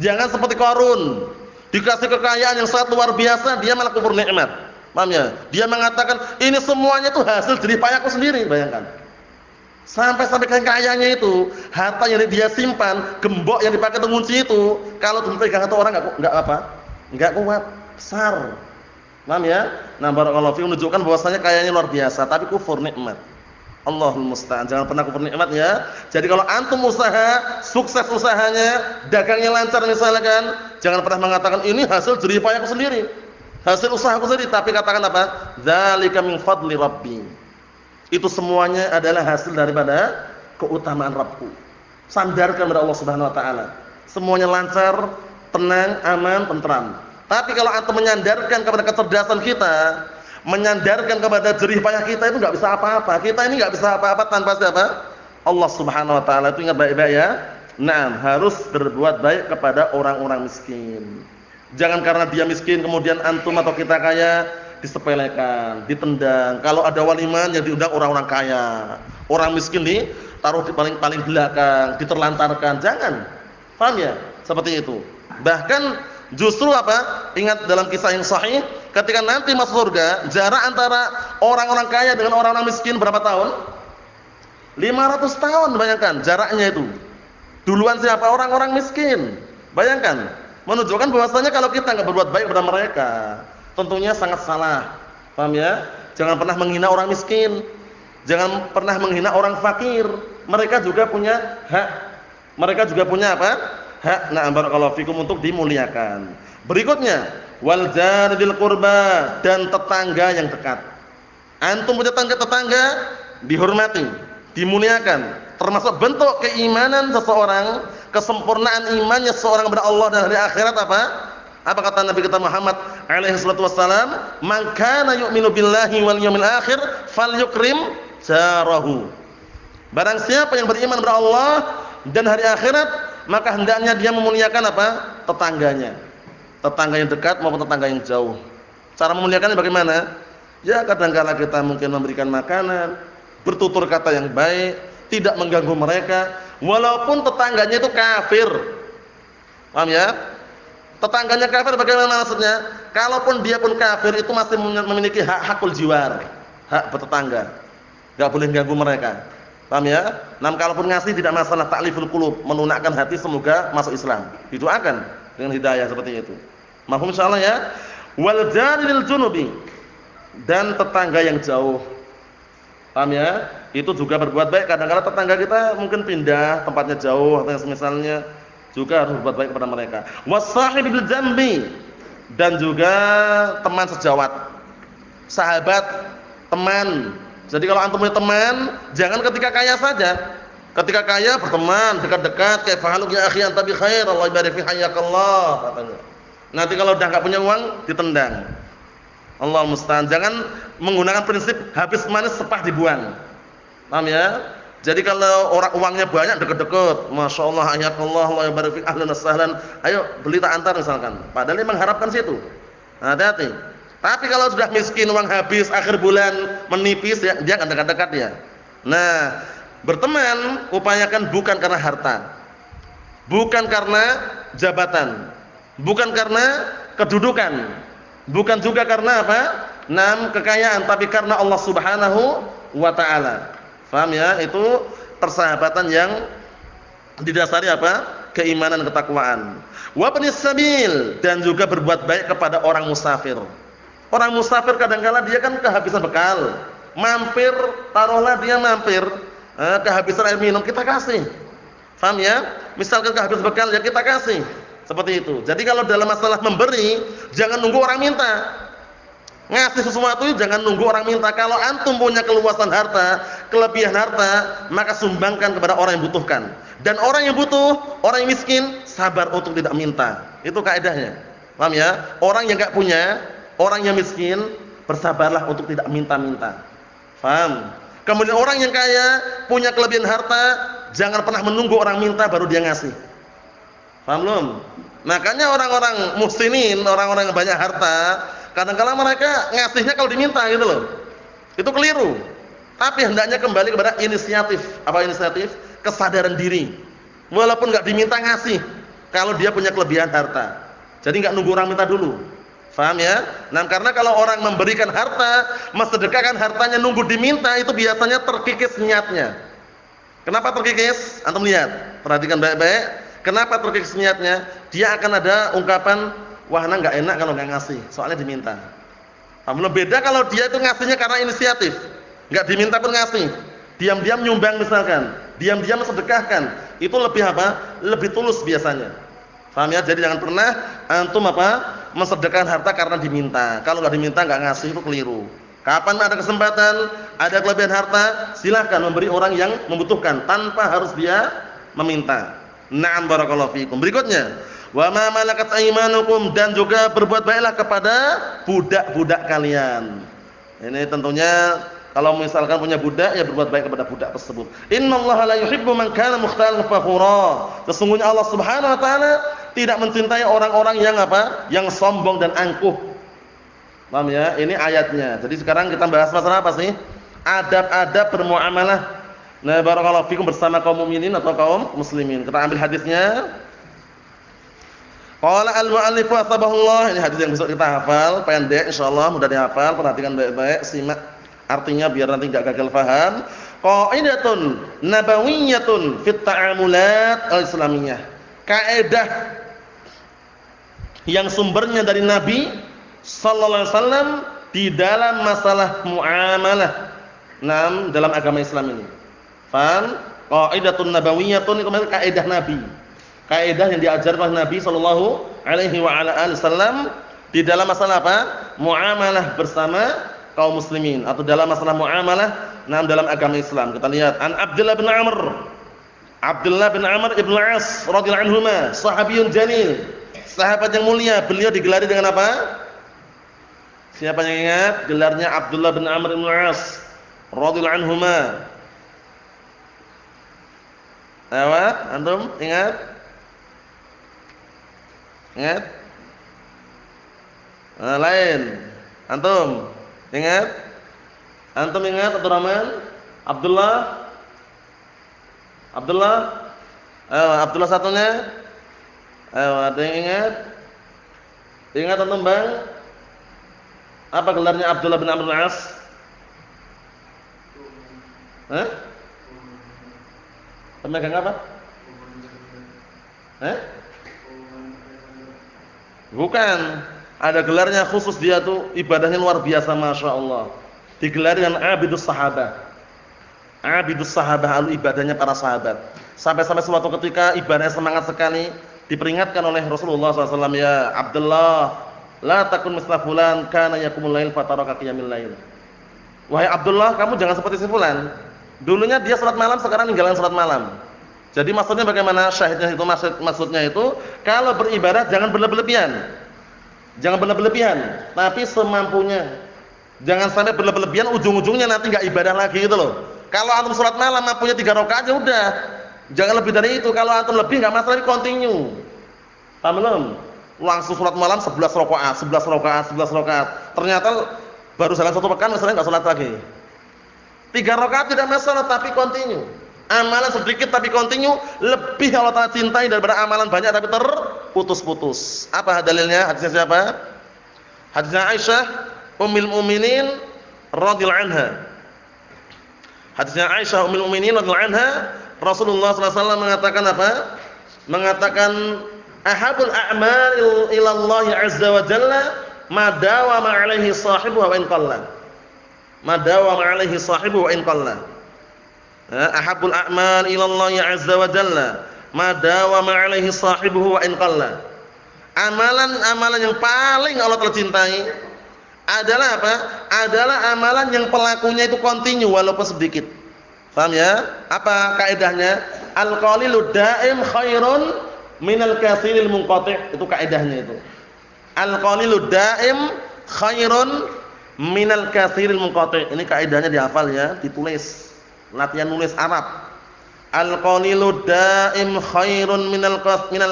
Jangan seperti Qarun, dikasih kekayaan yang sangat luar biasa, dia malah kufur nikmat. Paham ya? Dia mengatakan ini semuanya itu hasil jerih payahku sendiri. Bayangkan. Sampai kekayanya itu, harta yang dia simpan, gembok yang dipakai untuk ngunci itu, kalau dipegang satu orang enggak apa? Enggak kuat, besar. Paham ya? Barakallahu fiikum, menunjukkan bahwasanya kayanya luar biasa, tapi kufur nikmat. Allahul musta'an. Jangan pernah kufur nikmat ya. Jadi kalau antum usaha, sukses usahanya, dagangnya lancar misalkan, jangan pernah mengatakan ini hasil jerih payahku sendiri, hasil usahaku sendiri, tapi katakan apa? Dzalika min fadli rabbi. Itu semuanya adalah hasil daripada keutamaan Rabbku. Sandarkan kepada Allah Subhanahu wa taala. Semuanya lancar, tenang, aman, tentram. Tapi kalau antum menyandarkan kepada kecerdasan kita, menyandarkan kepada jerih payah kita, itu enggak bisa apa-apa. Kita ini enggak bisa apa-apa tanpa siapa? Allah Subhanahu wa taala. Itu ingat baik-baik ya. Harus berbuat baik kepada orang-orang miskin. Jangan karena dia miskin kemudian antum atau kita kaya disepelekan, ditendang. Kalau ada walimah yang diundang orang-orang kaya, orang miskin ditaruh di paling belakang, diterlantarkan. Jangan. Paham ya? Seperti itu. Bahkan justru apa? Ingat dalam kisah yang sahih, ketika nanti masuk surga, jarak antara orang-orang kaya dengan orang-orang miskin berapa tahun? 500 tahun, bayangkan jaraknya itu. Duluan siapa? Orang-orang miskin. Bayangkan, menunjukkan bahwasanya kalau kita enggak berbuat baik kepada mereka, tentunya sangat salah. Paham ya? Jangan pernah menghina orang miskin. Jangan pernah menghina orang fakir. Mereka juga punya hak. Mereka juga punya apa? Hak. Barakallahu fikum, untuk dimuliakan. Berikutnya, wal jar bil qurba, dan tetangga yang dekat. Antum punya tetangga dihormati, dimuliakan. Termasuk bentuk keimanan seseorang, kesempurnaan imannya seseorang kepada Allah dan hari akhirat apa? Apa kata Nabi kita Muhammad alaihi salatu wassalam? Man kana yu'minu billahi wal yawmil akhir falyukrim jarahu. Barang siapa yang beriman kepada Allah dan hari akhirat, maka hendaknya dia memuliakan apa? Tetangganya. Tetangga yang dekat maupun tetangga yang jauh. Cara memuliakannya bagaimana? Ya kadang-kala kita mungkin memberikan makanan, bertutur kata yang baik, tidak mengganggu mereka, walaupun tetangganya itu kafir. Paham ya? Tetangganya kafir bagaimana maksudnya? Kalaupun dia pun kafir itu masih memiliki hakul jiwar, hak bertetangga. Enggak boleh ganggu mereka. Paham ya? Nah, kalaupun ngasih tidak masalah, ta'liful qulub, melunakkan hati semoga masuk Islam. Didoakan dengan hidayah seperti itu. Mahfum insyaallah ya. Wal jaril junubi, dan tetangga yang jauh. Paham ya? Itu juga berbuat baik. Kadang-kadang tetangga kita mungkin pindah tempatnya jauh atau yang semisalnya, juga harus berbuat baik kepada mereka. Wasahibil jambi, dan juga teman sejawat, sahabat, teman. Jadi kalau antum punya teman, jangan ketika kaya saja. Ketika kaya berteman dekat-dekat, kaifa haluk ya akhi anta bi khair, Allah ibarik fi hayyakallah katanya. Nanti kalau udah enggak punya uang ditendang. Allah musta'an. Jangan menggunakan prinsip habis manis sepah dibuang. Paham ya? Jadi kalau orang uangnya banyak deket-deket, masya Allah, ayakallah, Allah yabarik fik, ahlan sahlan, ayo beli tak antar misalkan. Padahal dia mengharapkan situ. Hati-hati. Tapi kalau sudah miskin, uang habis, akhir bulan menipis, ya, dia akan dekat-dekat ya. Nah, berteman upayakan bukan karena harta, bukan karena jabatan, bukan karena kedudukan, bukan juga karena apa? Kekayaan, tapi karena Allah Subhanahu wa taala. Paham ya? Itu persahabatan yang didasari apa? Keimanan, ketakwaan. Wa banis sabil, dan juga berbuat baik kepada orang musafir. Orang musafir kadang-kala dia kan kehabisan bekal. Mampir, taruhlah dia mampir, kehabisan air minum, kita kasih. Paham ya? Misalkan kehabisan bekal ya kita kasih. Seperti itu. Jadi kalau dalam masalah memberi, jangan nunggu orang minta. Ngasih sesuatu jangan nunggu orang minta. Kalau antum punya keluasan harta, kelebihan harta, maka sumbangkan kepada orang yang butuhkan. Dan orang yang butuh, orang yang miskin, sabar untuk tidak minta. Itu kaidahnya. Paham ya? Orang yang enggak punya, orang yang miskin, bersabarlah untuk tidak minta-minta. Paham? Kemudian orang yang kaya, punya kelebihan harta, jangan pernah menunggu orang minta baru dia ngasih. Paham belum? Makanya orang-orang muhsinin, orang-orang yang banyak harta, kadang-kadang mereka ngasihnya kalau diminta gitu loh. Itu keliru. Tapi hendaknya kembali kepada inisiatif. Apa inisiatif? Kesadaran diri. Walaupun enggak diminta ngasih, kalau dia punya kelebihan harta. Jadi enggak nunggu orang minta dulu. Paham ya? Nah, karena kalau orang memberikan harta, mensedekahkan hartanya nunggu diminta, itu biasanya terkikis niatnya. Kenapa terkikis? Antum lihat, perhatikan baik-baik. Kenapa terkikis niatnya? Dia akan ada ungkapan, wah nah enggak enak kalau enggak ngasih, soalnya diminta. Paham? Beda kalau dia itu ngasihnya karena inisiatif. Enggak diminta pun ngasih. Diam-diam nyumbang misalkan, diam-diam sedekahkan. Itu lebih apa? Lebih tulus biasanya. Paham ya? Jadi jangan pernah antum apa? Mensedekahkan harta karena diminta. Kalau enggak diminta enggak ngasih, itu keliru. Kapan ada kesempatan, ada kelebihan harta, silahkan memberi orang yang membutuhkan tanpa harus dia meminta. Na'am barakallahu fikum. Berikutnya, wa ma malakat aymanukum, dan juga berbuat baiklah kepada budak-budak kalian. Ini tentunya kalau misalkan punya budak, ya berbuat baik kepada budak tersebut. Innallaha la yuhibbu man kana mukhtalan fakhura. Sesungguhnya Allah Subhanahu wa taala tidak mencintai orang-orang yang apa? Yang sombong dan angkuh. Paham ya? Ini ayatnya. Jadi sekarang kita bahas masalah apa sih? Adab-adab bermuamalah. Nah, barakallahu fikum bersama kaum mukminin atau kaum muslimin. Kita ambil hadisnya. Qala al-mu'allif wasabahullah. Ini hadis yang besok kita hafal, pendek insyaallah, mudah dihafal. Perhatikan baik-baik, simak artinya biar nanti enggak gagal paham. Qaidatun nabawiyyatun fit ta'amulat al-islamiyah. Kaidah yang sumbernya dari Nabi sallallahu alaihi wasallam di dalam masalah muamalah dalam agama Islam ini. Paham? Qaidatun nabawiyyatun itu maksudnya kaidah Nabi. Kaidah yang diajarkan oleh Nabi sallallahu alaihi wa ala alihi wasallam di dalam masalah apa? Muamalah bersama kaum muslimin atau dalam masalah muamalah dalam agama Islam. Kita lihat an Abdullah bin Amr ibn As radhiyallahu anhuma, sahabiyun jalil, sahabat yang mulia. Beliau digelari dengan apa? Siapa yang ingat gelarnya Abdullah bin Amr ibn As radhiyallahu anhuma? Apa? Antum ingat? Ingat? Lain. Antum ingat? Antum ingat Abdurrahman? Abdullah satunya? Ayo, ada yang ingat? Ingat antum Bang? Apa gelarnya Abdullah bin Amr al-As? Hah? Pemegang apa? Hah? Bukan. Ada gelarnya khusus, dia tuh ibadahnya luar biasa, Masya Allah. Digelar dengan Abidus Sahabah. Abidus Sahabah, alu ibadahnya para sahabat. Sampai-sampai suatu ketika ibadahnya semangat sekali, diperingatkan oleh Rasulullah SAW, ya Abdullah, la takun misla fulan kana yaqumul lail fataraka qiyamil lail. Wahai Abdullah, kamu jangan seperti si fulan. Dulunya dia salat malam, sekarang ninggalin salat malam. Jadi maksudnya bagaimana? Syahidnya itu maksudnya itu kalau beribadah jangan berlebihan. Jangan berlebihan, tapi semampunya. Jangan sampai berlebihan ujung-ujungnya nanti enggak ibadah lagi gitu loh. Kalau antum salat malam mampunya 3 rakaat ya udah. Jangan lebih dari itu. Kalau antum lebih enggak masalah, continue. Paham belum? Langsung salat malam 11 rakaat, 11 rakaat, 11 rakaat. Ternyata baru jalan 1 pekan misalnya enggak salat lagi. 3 rakaat tidak masalah, tapi continue. Amalan sedikit tapi continue, lebih Allah Ta'ala cintai daripada amalan banyak tapi terputus-putus. Apa dalilnya? Hadisnya siapa? Hadisnya Aisyah Ummul Mukminin radhiyallahu anha. Hadisnya Aisyah Ummul Mukminin radhiyallahu anha, Rasulullah SAW mengatakan apa? Mengatakan ahabul a'mal ila Allah azza wa jalla ma dawama 'alaihi sahibuhu wa in qalla. Ma dawama 'alaihi sahibuhu wa in qalla. Ahabul a'mal ila Allah azza wa jalla ma dawama 'alaihi sahibuhu wa in qalla. Amalan-amalan yang paling Allah telah cintai adalah apa? Adalah amalan yang pelakunya itu continue walaupun sedikit. Paham ya? Apa kaidahnya? Al-qalilu daim khairun minal katsiril munqati'. Itu kaidahnya itu. Al-qalilu daim khairun minal katsiril munqati'. Ini kaidahnya dihafal ya, ditulis. Latihan nulis Arab. Al-qalilu daim khairun minal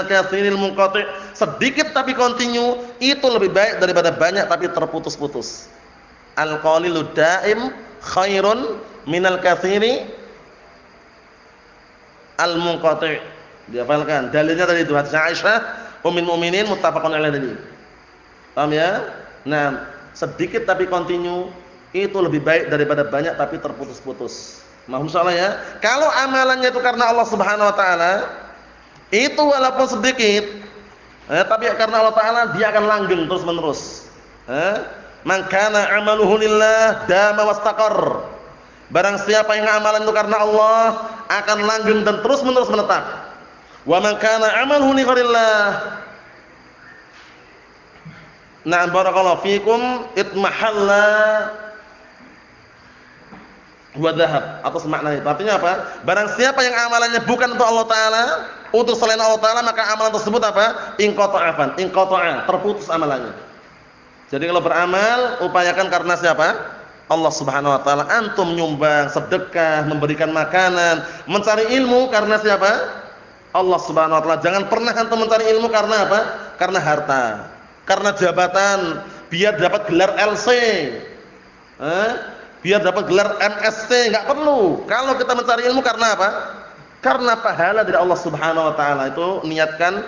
katsiril munqati'. Sedikit tapi continue itu lebih baik daripada banyak tapi terputus-putus. Al-qalilu daim khairun minal katsiri al-munqati'. Dihafalkan. Dalilnya tadi itu hadis Aisyah Ummul Mukminin muttafaqun alaih tadi. Paham ya? Nah, sedikit tapi continue itu lebih baik daripada banyak tapi terputus-putus. Mohon salah ya. Kalau amalannya itu karena Allah Subhanahu wa taala, itu walaupun sedikit, tapi karena Allah taala dia akan langgeng terus-menerus. Man kana amaluhu lillah dama wastaqar. Barang siapa yang amalan itu karena Allah akan langgeng dan terus-menerus menetap. Wa man kana amaluhu li ghairillah, na'am barakallahu fikum, itmahalla wa dhahab, atau semakna itu. Artinya apa? Barang siapa yang amalannya bukan untuk Allah taala, untuk selain Allah taala, maka amalan tersebut apa? Inqata'a, terputus amalannya. Jadi kalau beramal upayakan karena siapa? Allah Subhanahu wa taala. Antum nyumbang, sedekah, memberikan makanan, mencari ilmu karena siapa? Allah Subhanahu wa taala. Jangan pernah antum mencari ilmu karena apa? Karena harta, karena jabatan, biar dapat gelar LC. Biar dapat gelar MSc, enggak perlu. Kalau kita mencari ilmu karena apa? Karena pahala dari Allah Subhanahu wa taala. Itu niatkan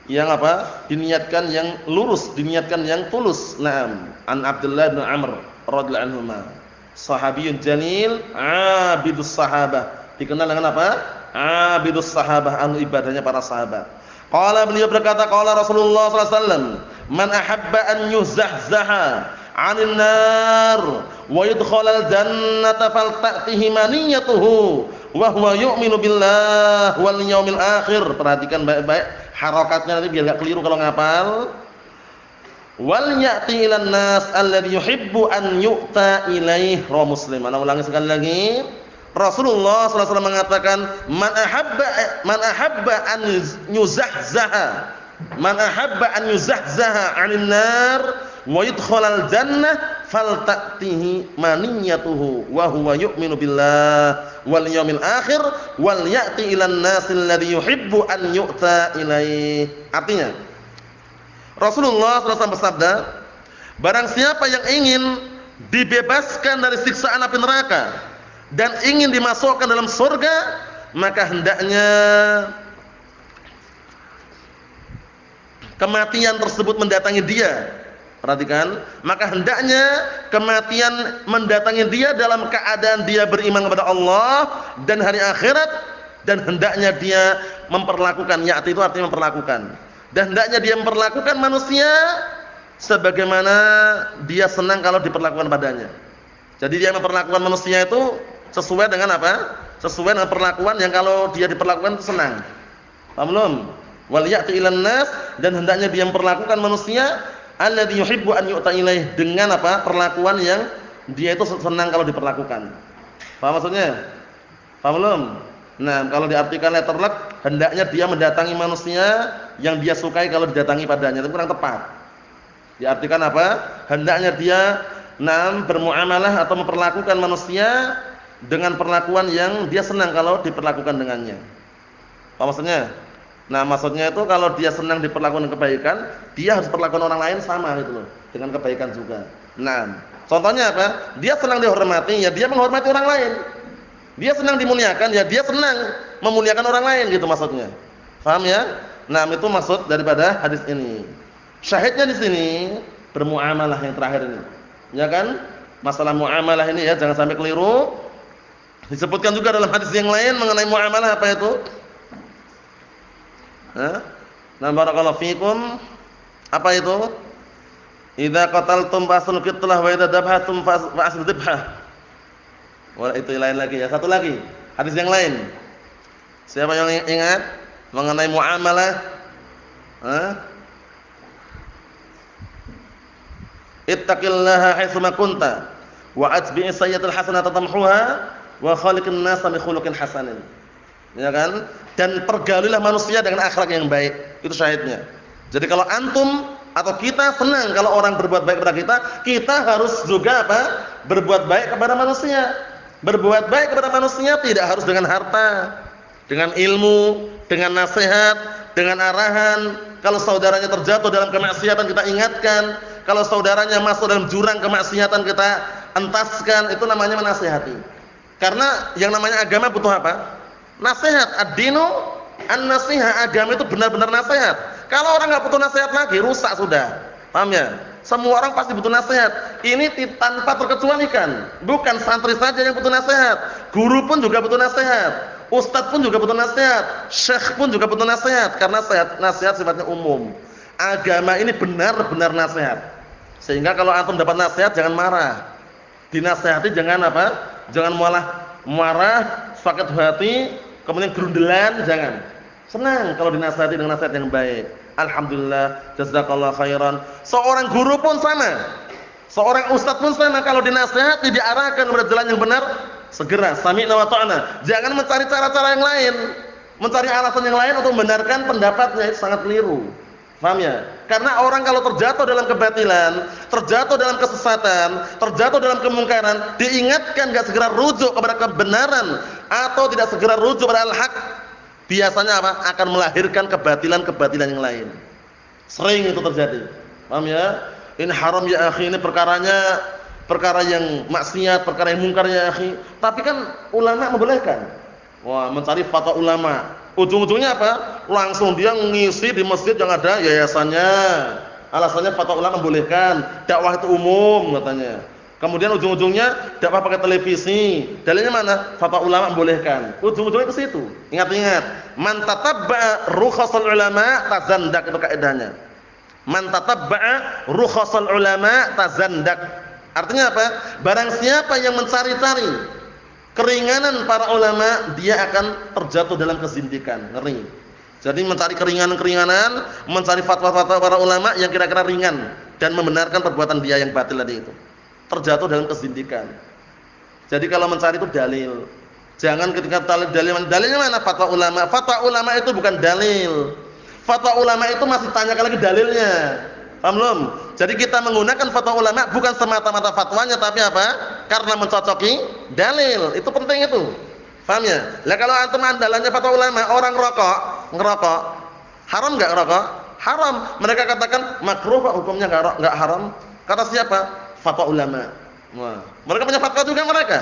yang apa? Diniatkan yang lurus, diniatkan yang tulus. Naam, an Abdullah bin Amr radhiyallahu anhuma. Sahabiyun jalil, abidus sahabah. Dikenal dengan apa? Abidus sahabah, anu ibadahnya para sahabat. Qala, beliau berkata, qala Rasulullah sallallahu alaihi wasallam, man ahabba an yuzahzaha 'anil nar wa yudkhalal jannata falta'tihi maniyatuhu wa huwa yu'minu billah wal yaumil akhir. Perhatikan baik-baik harakatnya nanti biar enggak keliru kalau ngapal. Wal ya'ti ilan nas alladhi yuhibbu an yu'ta ilaih. Rawi Muslim. Ana ulangi sekali lagi. Rasulullah sallallahu alaihi wasallam mengatakan, man ahabba an yuzahzaha, man ahabba an yuzahzaha 'anil nar wa yudkhalal jannah falta'tihi maniyatuhu wa huwa yu'minu billah wal yaumil akhir wal ya'ti ilan nasil ladzi yuhibbu an yu'ta ilaih. Artinya Rasulullah SAW bersabda, barang siapa yang ingin dibebaskan dari siksaan api neraka dan ingin dimasukkan dalam surga, maka hendaknya kematian tersebut mendatangi dia. Perhatikan, maka hendaknya kematian mendatangi dia dalam keadaan dia beriman kepada Allah dan hari akhirat, dan hendaknya dia memperlakukan, ya'ti itu artinya memperlakukan, dan hendaknya dia memperlakukan manusia sebagaimana dia senang kalau diperlakukan padanya. Jadi dia memperlakukan manusia itu sesuai dengan apa? Sesuai dengan perlakuan yang kalau dia diperlakukan itu senang. Paham belum? Wal ya'ti ilan nas, dan hendaknya dia memperlakukan manusia alladzi yuhibbu an yu'ta ilaih, dengan apa? Perlakuan yang dia itu senang kalau diperlakukan. Paham maksudnya? Paham belum? Nah, kalau diartikan letterlet, hendaknya dia mendatangi manusia yang dia sukai kalau didatangi padanya. Itu kurang tepat. Diartikan apa? Hendaknya dia bermuamalah atau memperlakukan manusia dengan perlakuan yang dia senang kalau diperlakukan dengannya. Apa maksudnya? Nah, maksudnya itu kalau dia senang diperlakukan kebaikan, dia harus perlakukan orang lain sama gitu loh, dengan kebaikan juga. Nah, contohnya apa? Dia senang dihormati, ya dia menghormati orang lain. Dia senang dimuliakan, ya dia senang memuliakan orang lain gitu maksudnya. Paham ya? Nah, itu maksud daripada hadis ini. Syahidnya di sini bermuamalah yang terakhir ini. Ya kan? Masalah muamalah ini ya, jangan sampai keliru. Disebutkan juga dalam hadis yang lain mengenai muamalah apa itu? Nah, barakallahu fikum. Apa itu? Idza qataltum fasnul qitlah wa idza dabhatum fa'aslu dhabhah. Wah, itu lain lagi ya. Satu lagi, hadis yang lain. Siapa yang ingat mengenai muamalah? Ittaqillaha haitsu ma kunta wa atbi'is sayyi'atal hasanata tamhuha wa khaliqin nasa bi khuluqin hasanin. Ya kan? Dan pergaulilah manusia dengan akhlak yang baik. Itu syahidnya. Jadi kalau antum atau kita senang kalau orang berbuat baik kepada kita, kita harus juga apa? Berbuat baik kepada manusia. Berbuat baik kepada manusia tidak harus dengan harta, dengan ilmu, dengan nasihat, dengan arahan. Kalau saudaranya terjatuh dalam kemaksiatan, kita ingatkan. Kalau saudaranya masuk dalam jurang kemaksiatan, kita entaskan. Itu namanya menasihati. Karena yang namanya agama butuh apa? Nasihat. Ad-dinu an-nasihah. Agama itu benar-benar nasihat. Kalau orang nggak butuh nasihat lagi, rusak sudah. Paham ya? Semua orang pasti butuh nasihat. Ini tanpa terkecualikan. Bukan santri saja yang butuh nasihat. Guru pun juga butuh nasihat. Ustadz pun juga butuh nasihat. Syekh pun juga butuh nasihat. Karena nasihat sifatnya umum. Agama ini benar-benar nasihat. Sehingga kalau antum dapat nasihat, jangan marah. Dinasihati jangan apa? Jangan malah marah, sakit hati, kemudian gerundelan, jangan. Senang kalau dinasihati dengan nasihat yang baik. Alhamdulillah, jazakallah khairan. Seorang guru pun sama. Seorang ustadz pun sama, kalau dinasihati diarahkan kepada jalan yang benar, segera sami'na wa ta'na. Jangan mencari cara-cara yang lain, mencari alasan yang lain untuk membenarkan pendapatnya, itu sangat keliru. Paham ya? Karena orang kalau terjatuh dalam kebatilan, terjatuh dalam kesesatan, terjatuh dalam kemungkaran, diingatkan enggak segera rujuk kepada kebenaran atau tidak segera rujuk pada al-haq, biasanya apa? Akan melahirkan kebatilan-kebatilan yang lain. Sering itu terjadi. Paham ya? Ini haram ya akhi, ini perkaranya perkara yang maksiat, perkara yang mungkar ya akhi. Tapi kan ulama membolehkan. Wah, mencari fatwa ulama. Ujung-ujungnya apa? Langsung dia ngisi di masjid yang ada yayasannya. Alasannya fatwa ulama membolehkan, dakwah itu umum katanya. Kemudian ujung-ujungnya dakwah pakai televisi. Dalilnya mana? Fatwa ulama membolehkan. Ujung-ujungnya ke situ. Ingat-ingat, man tatabba'a rukhasal ulama tazandak, itu kaidahnya. Man tatabba'a rukhasal ulama tazandak. Artinya apa? Barang siapa yang mencari-cari keringanan para ulama, dia akan terjatuh dalam kezindikan. Ngeri. Jadi mencari keringanan-keringanan, mencari fatwa-fatwa para ulama yang kira-kira ringan dan membenarkan perbuatan dia yang batil tadi itu, terjatuh dalam kezindikan. Jadi kalau mencari itu dalil. Jangan ketika dalilnya mana? Fatwa ulama. Fatwa ulama itu bukan dalil. Fatwa ulama itu masih tanyakan lagi dalilnya. Paham belum? Jadi kita menggunakan fatwa ulama bukan semata-mata fatwanya, tapi apa? Karena mencocoki dalil. Itu penting itu. Paham ya? Lah kalau antum andalannya fatwa ulama, orang ngerokok, haram enggak ngerokok? Haram. Mereka katakan makruh kok, hukumnya enggak haram. Kata siapa? Fatwa ulama. Wah, mereka punya fatwa juga mereka.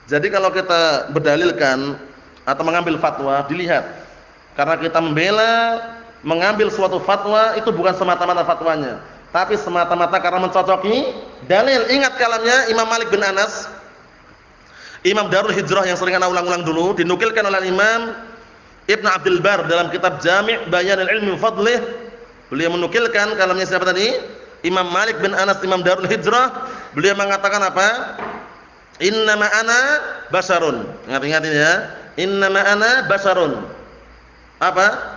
Jadi kalau kita berdalilkan atau mengambil fatwa, dilihat. Karena kita membela mengambil suatu fatwa itu bukan semata-mata fatwanya, tapi semata-mata karena mencocoki dalil. Ingat kalamnya Imam Malik bin Anas, Imam Darul Hijrah yang sering ana ulang-ulang dulu, dinukilkan oleh Imam Ibn Abdul Bar dalam kitab Jami' Bayanil Ilmi Fadlih. Beliau menukilkan kalamnya siapa tadi? Imam Malik bin Anas, Imam Darul Hijrah. Beliau mengatakan apa? Innama ana basharun. Ingat-ingat ini ya. Innama ana basharun. Apa?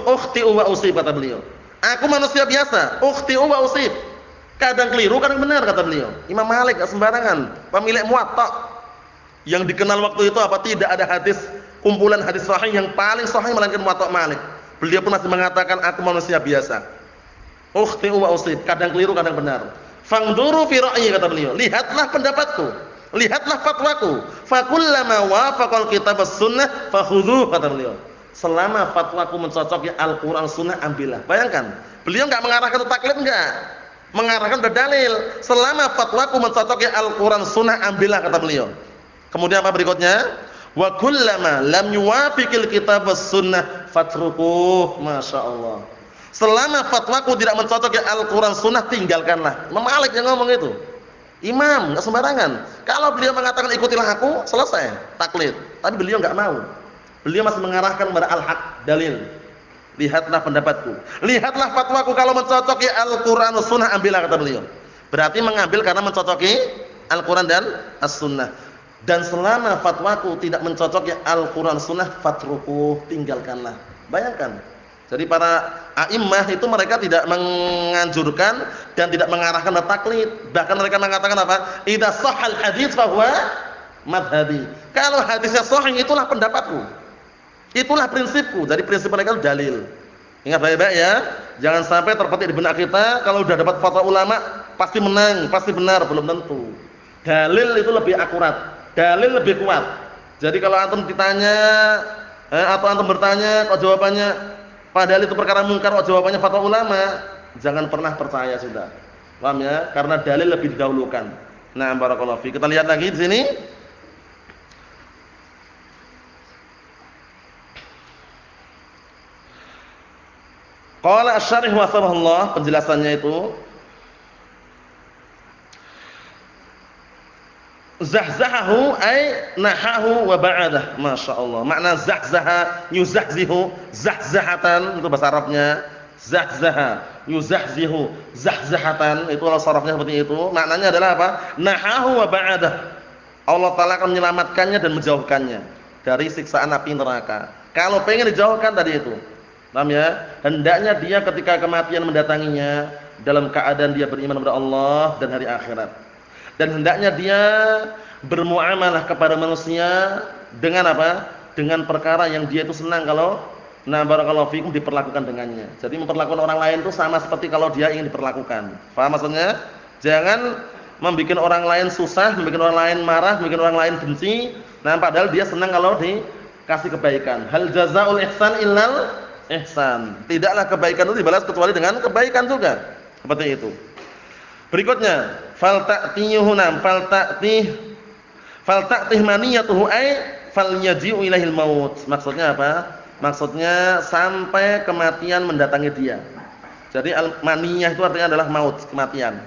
Ukhti'u wa usib, kata beliau. Aku manusia biasa, ukhti'u wa usib. Kadang keliru, kadang benar, kata beliau. Imam Malik enggak sembarangan, pemilik Muwatta. Yang dikenal waktu itu apa? Tidak ada hadis, kumpulan hadis sahih yang paling sahih melainkan Muwatta Malik. Beliau pun masih mengatakan aku manusia biasa. Ukhti'u wa usib, kadang keliru, kadang benar. Fangduru fi ra'yi, kata beliau. Lihatlah pendapatku, lihatlah fatwaku. Fakullama wafaqal kitab was-sunnah fakhudhuh, kata beliau. Selama fatwaku mencocoki Al-Qur'an Sunnah, ambillah. Bayangkan, beliau enggak mengarahkan taklid, enggak. Mengarahkan berdalil. Selama fatwaku mencocoki Al-Qur'an Sunnah, ambillah, kata beliau. Kemudian apa berikutnya? Wa kullama lam yuwafiqil kitab was-sunnah fatrukuh. Masyaallah. Selama fatwaku tidak mencocoki Al-Qur'an Sunnah, tinggalkanlah. Imam Malik yang ngomong itu. Imam, enggak sembarangan. Kalau beliau mengatakan ikutilah aku, selesai, taklid. Tapi beliau enggak mau. Beliau masih mengarahkan kepada al-haq, dalil. Lihatlah pendapatku, lihatlah fatwaku, kalau mencocoki Al-Qur'an dan Sunnah, ambillah, kata beliau. Berarti mengambil karena mencocoki Al-Qur'an dan As-Sunnah. Dan selama fatwaku tidak mencocoki Al-Qur'an Sunnah, fatruku, tinggalkanlah. Bayangkan. Jadi para a'immah itu mereka tidak menganjurkan dan tidak mengarahkan ke taklid. Bahkan mereka mengatakan apa? Idza shahhal hadits fa huwa madhhabi. Kalau hadisnya sahih, itulah pendapatku. Itulah prinsipku. Jadi prinsip mereka itu dalil. Ingat baik-baik ya. Jangan sampai terpetik di benak kita kalau sudah dapat fatwa ulama pasti menang, pasti benar, belum tentu. Dalil itu lebih akurat, dalil lebih kuat. Jadi kalau antum ditanya atau antum bertanya kok jawabannya padahal itu perkara mungkar, kok jawabannya fatwa ulama, jangan pernah percaya sudah. Paham ya? Karena dalil lebih didahulukan. Nah, barakallahu fi. Kita lihat lagi di sini. Qala asy-syarih wa sabahullah, penjelasannya itu zahzahahu ay nahahu wa ba'adah. Masyaallah. Makna zahzaha yuzahzihu zahzahatan, itu bahasa Arabnya. Zahzaha yuzahzihu zahzahatan, itu kalau sarafnya seperti itu. Maknanya adalah apa? Nahahu wa ba'adah. Allah Taala akan menyelamatkannya dan menjauhkannya dari siksaan api neraka. Kalau pengen dijauhkan tadi itu. Paham ya? Hendaknya dia ketika kematian mendatanginya dalam keadaan dia beriman kepada Allah dan hari akhirat. Dan hendaknya dia bermuamalah kepada manusia dengan apa? Dengan perkara yang dia itu senang kalau barakallahu fikum diperlakukan dengannya. Jadi memperlakukan orang lain itu sama seperti kalau dia ingin diperlakukan. Paham maksudnya? Jangan membuat orang lain susah, membuat orang lain marah, membuat orang lain benci. Padahal dia senang kalau dikasih kebaikan. Hal jazaul ihsan illal ihsan. Tidaklah kebaikan itu dibalas kecuali dengan kebaikan juga. Seperti itu. Berikutnya, falta'tihunam falta'tih maniyatuhu ay falyaji'u ilahil maut. Maksudnya apa? Maksudnya sampai kematian mendatangi dia. Jadi maniyah itu artinya adalah maut, kematian.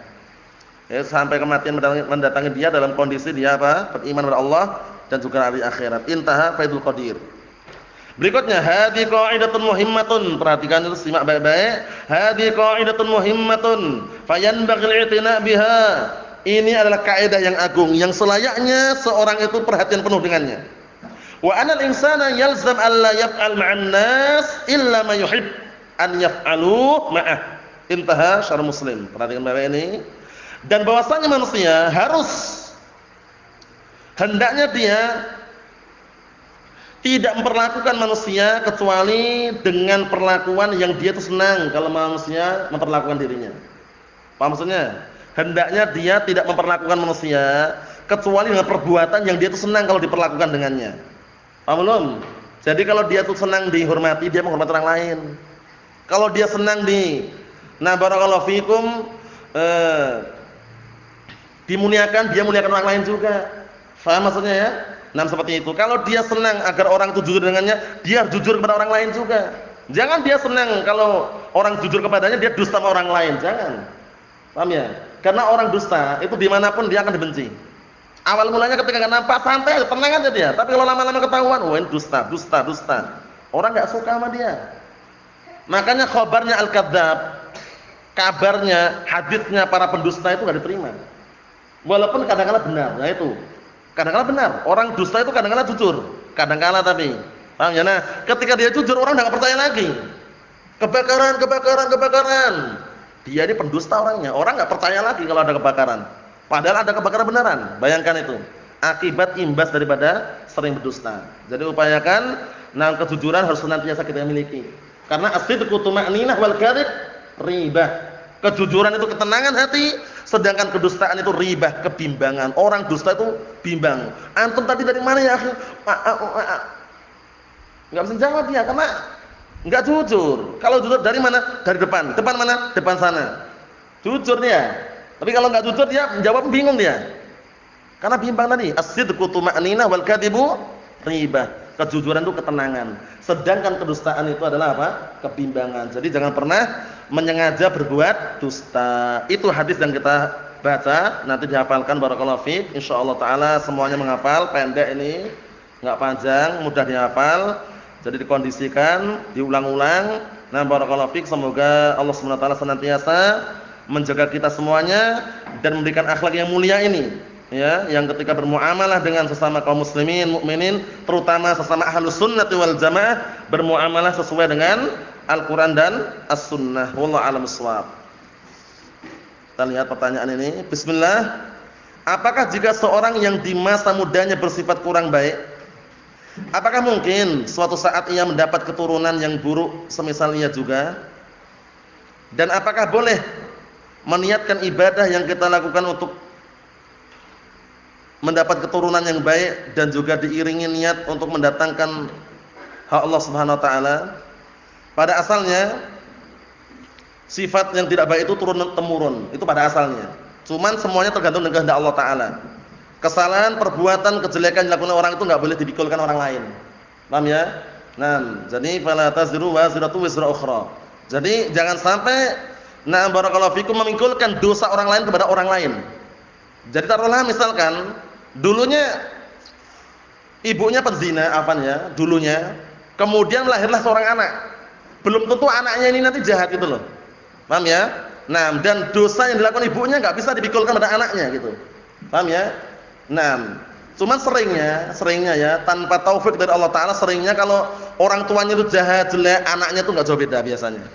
Ya, sampai kematian mendatangi dia dalam kondisi dia apa? Beriman kepada Allah dan juga hari akhirat. Intaha Faidul Qadir. Berikutnya, hadhi qa'idatun muhimmatun. Perhatikan itu, simak baik-baik. Hadhi qa'idatun muhimmatun fayanbaghi al-i'tina' biha. Ini adalah kaidah yang agung yang selayaknya seorang itu perhatian penuh dengannya. Wa anal insana yalzam alla yaf'al ma'an nas illa ma yuhib an yaf'alu ma'ah. Intaha Syarah Muslim. Perhatikan baik-baik ini. Dan bahwasanya manusia hendaknya dia tidak memperlakukan manusia kecuali dengan perlakuan yang dia itu senang kalau manusia memperlakukan dirinya. Paham maksudnya? Hendaknya dia tidak memperlakukan manusia kecuali dengan perbuatan yang dia itu senang kalau diperlakukan dengannya. Paham belum? Jadi kalau dia itu senang dihormati, dia menghormati orang lain. Kalau dia senang barakallahu fikum dimuliakan, dia muliakan orang lain juga. Paham maksudnya ya? Seperti itu. Kalau dia senang agar orang itu jujur dengannya, dia harus jujur kepada orang lain juga. Jangan dia senang kalau orang jujur kepadanya dia dusta sama orang lain, jangan. Paham ya? Karena orang dusta itu dimanapun dia akan dibenci. Awal mulanya ketika nggak nampak santai, tenang aja dia. Tapi kalau lama-lama ketahuan, wah ini dusta. Orang nggak suka sama dia. Makanya khabarnya al-kadzdzab, kabarnya, haditsnya para pendusta itu nggak diterima. Walaupun kadang-kadang benar, nah itu. Kadang-kadang benar. Orang dusta itu kadang-kadang jujur, kadang-kadang tapi. Paham ya? Nah, ketika dia jujur orang udah nggak percaya lagi. Kebakaran. Dia ini pendusta orangnya. Orang nggak percaya lagi kalau ada kebakaran. Padahal ada kebakaran beneran. Bayangkan itu. Akibat imbas daripada sering berdusta. Jadi upayakan kejujuran harus senantiasa kita miliki. Karena as-sidqu tuma'ninah wal kadhib ribah. Kejujuran itu ketenangan hati, sedangkan kedustaan itu ribah, kebimbangan. Orang dusta itu bimbang. Antum tadi dari mana ya? Enggak bisa jawab dia karena enggak jujur. Kalau jujur dari mana? Dari depan. Depan mana? Depan sana. Jujur dia. Tapi kalau enggak jujur dia menjawab bingung dia. Karena bimbang tadi. As-sidqu tuma'ninah wal kadhibu ribah. Kejujuran itu ketenangan. Sedangkan kedustaan itu adalah apa? Kebimbangan. Jadi jangan pernah menyengaja berbuat dusta. Itu hadis yang kita baca, nanti dihafalkan barakallahu fiik. Insyaallah taala semuanya menghafal, pendek ini, enggak panjang, mudah dihafal. Jadi dikondisikan, diulang-ulang. Nah, barakallahu fiik, semoga Allah Subhanahu wa taala senantiasa menjaga kita semuanya dan memberikan akhlak yang mulia ini. Ya, yang ketika bermuamalah dengan sesama kaum muslimin, mukminin, terutama sesama ahlus sunnati wal jamaah, bermuamalah sesuai dengan Al-Qur'an dan As-Sunnah. Wallahu a'lam bissawab. Kita lihat pertanyaan ini. Bismillah. Apakah jika seorang yang di masa mudanya bersifat kurang baik, apakah mungkin suatu saat ia mendapat keturunan yang buruk semisal ia juga? Dan apakah boleh meniatkan ibadah yang kita lakukan untuk mendapat keturunan yang baik dan juga diiringi niat untuk mendatangkan hak Allah Subhanahu wa taala? Pada asalnya sifat yang tidak baik itu turun temurun, itu pada asalnya. Cuman semuanya tergantung dengan kehendak Allah taala. Kesalahan, perbuatan, kejelekan yang dilakukan orang itu enggak boleh dipikulkan orang lain. Paham ya? Nah, jadi fala taziru waziratu wizra ukhra. Jadi jangan sampai barakallahu fikum memingkulkan dosa orang lain kepada orang lain. Jadi taruhlah misalkan dulunya ibunya penzina, dulunya, kemudian lahirlah seorang anak. Belum tentu anaknya ini nanti jahat gitu loh. Paham ya? Nah, dan dosa yang dilakukan ibunya enggak bisa dipikulkan pada anaknya gitu. Paham ya? Nah, cuman seringnya ya, tanpa taufik dari Allah taala, seringnya kalau orang tuanya itu jahat, jelek, anaknya tuh enggak jauh beda biasanya.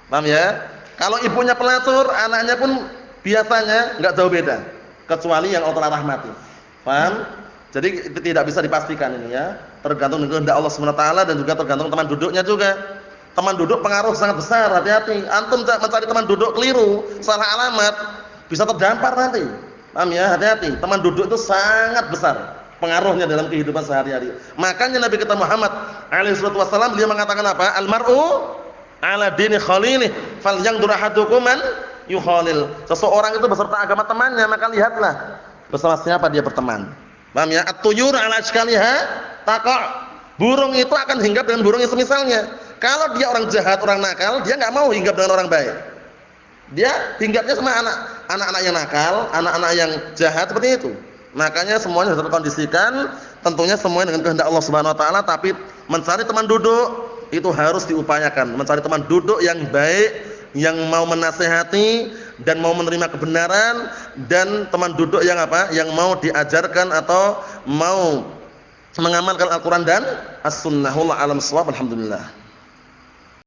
Paham ya? Kalau ibunya pelacur, anaknya pun biasanya enggak jauh beda, kecuali yang Allah taala rahmati. Paham? Jadi tidak bisa dipastikan ini ya. Tergantung dengan kehendak Allah Subhanahu wa taala dan juga tergantung teman duduknya juga. Teman duduk pengaruh sangat besar, hati-hati. Antum mencari teman duduk keliru, salah alamat, bisa terdampar nanti. Paham ya? Hati-hati. Teman duduk itu sangat besar pengaruhnya dalam kehidupan sehari-hari. Makanya Nabi kita Muhammad alaihi wasallam dia mengatakan apa? Al-mar'u 'ala dini khalilih, falyanzur ahadukum man yukhalil. Seseorang itu beserta agama temannya, maka lihatlah bersama siapa dia berteman. Paham ya? At-tuyur 'ala ashkaliha taqa'. Burung itu akan hinggap dengan burung yang semisalnya. Kalau dia orang jahat, orang nakal, dia enggak mau hinggap dengan orang baik. Dia hinggapnya sama anak-anak yang nakal, anak-anak yang jahat seperti itu. Makanya semuanya harus terkondisikan, tentunya semuanya dengan kehendak Allah Subhanahu wa taala, tapi mencari teman duduk itu harus diupayakan. Mencari teman duduk yang baik, yang mau menasihati dan mau menerima kebenaran, dan teman duduk yang yang mau diajarkan atau mau mengamalkan Al-Qur'an dan As-Sunnah. Wallahu a'lam bissawab. Alhamdulillah.